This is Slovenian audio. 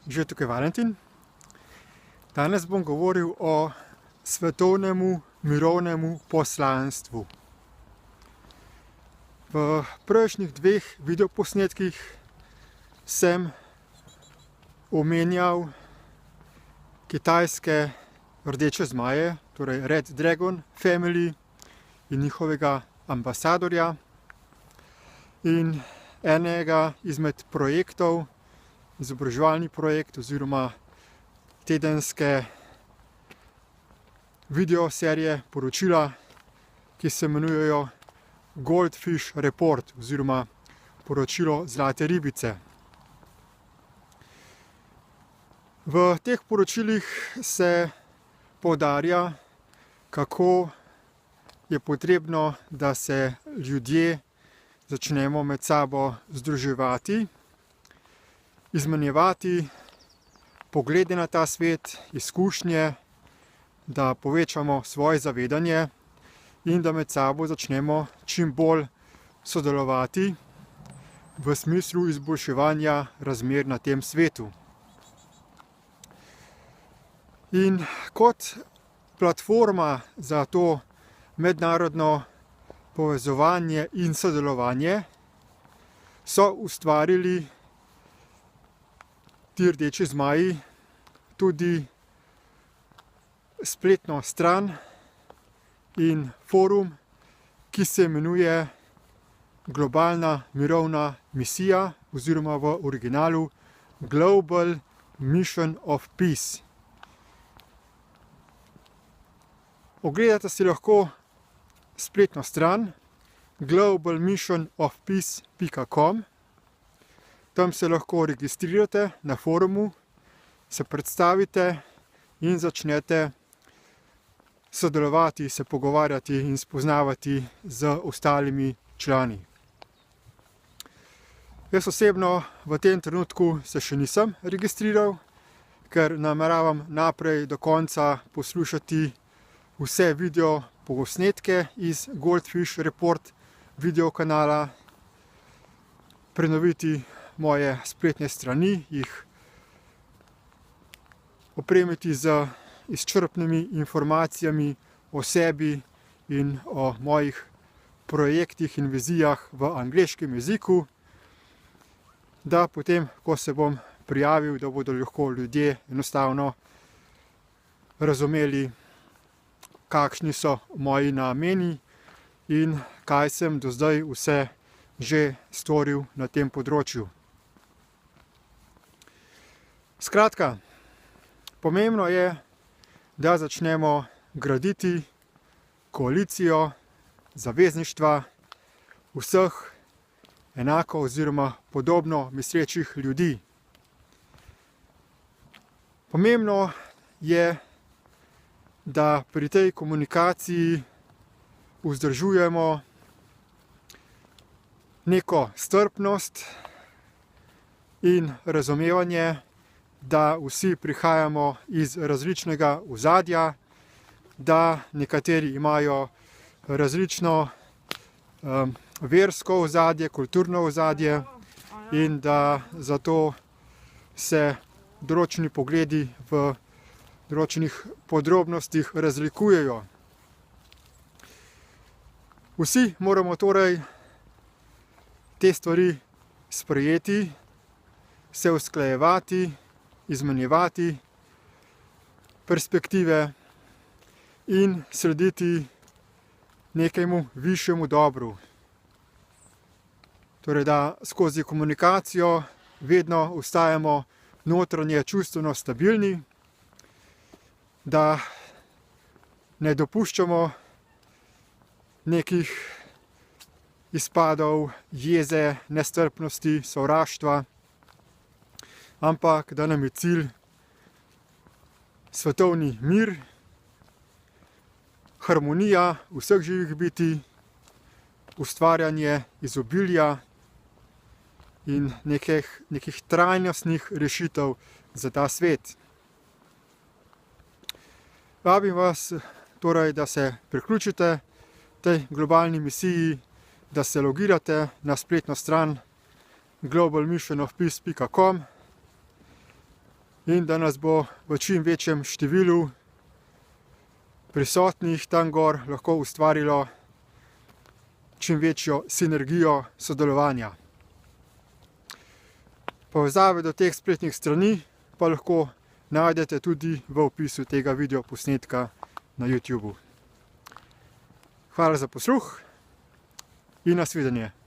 Že tukaj Valentin. Danes bom govoril o svetovnemu mirovnemu poslanstvu. V prejšnjih dveh videoposnetkih sem omenjal kitajske rdeče zmaje, torej Red Dragon Family in njihovega ambasadorja. In enega izmed projektov, izobraževalni projekt oziroma tedenske videoserije poročila, ki se imenujejo Goldfish Report oziroma poročilo Zlate ribice. V teh poročilih se poudarja, kako je potrebno, da se ljudje začnemo med sabo združevati, izmenjevati poglede na ta svet, izkušnje, da povečamo svoje zavedanje in da med sabo začnemo čim bolj sodelovati v smislu izboljševanja razmer na tem svetu. In kot platforma za to mednarodno povezovanje in sodelovanje so ustvarili ti rdeči zmaji tudi spletno stran in forum, ki se imenuje Globalna mirovna misija oziroma v originalu Global Mission of Peace. Ogledate si lahko spletno stran globalmissionofpeace.com. Tam se lahko registrirate na forumu, se predstavite in začnete sodelovati, se pogovarjati in spoznavati z ostalimi člani. Jaz osebno v tem trenutku se še nisem registriral, ker nameravam naprej do konca poslušati vse video posnetke iz Goldfish Report video kanala, prenoviti moje spletne strani, jih opremiti z izčrpnimi informacijami o sebi in o mojih projektih in vizijah v angleškem jeziku, da potem, ko se bom prijavil, da bodo lahko ljudje enostavno razumeli, kakšni so moji nameni in kaj sem do zdaj vse že storil na tem področju. Skratka, pomembno je, da začnemo graditi koalicijo zavezništva vseh enako oziroma podobno mislečih ljudi. Pomembno je, da pri tej komunikaciji vzdržujemo neko strpnost in razumevanje, da vsi prihajamo iz različnega ozadja, da nekateri imajo različno versko ozadje, kulturno ozadje in da zato se določeni pogledi v določenih podrobnostih razlikujejo. Vsi moramo torej te stvari sprejeti, se usklajevati, izmenjevati perspektive in slediti nekemu višjemu dobru. Torej, da skozi komunikacijo vedno ostajamo notranje čustveno stabilni, da ne dopuščamo nekih izpadov jeze, nestrpnosti, sovraštva, ampak da nam je cilj svetovni mir, harmonija vseh živih bitij, ustvarjanje izobilja in nekih trajnostnih rešitev za ta svet. Vabim vas torej, da se priključite tej globalni misiji, da se logirate na spletno stran globalmissionofpeace.com in da nas bo v čim večjem številu prisotnih tam gor lahko ustvarilo čim večjo sinergijo sodelovanja. Povezave do teh spletnih strani pa lahko najdete tudi v opisu tega videoposnetka na YouTubu. Hvala za posluh in nasvidenje.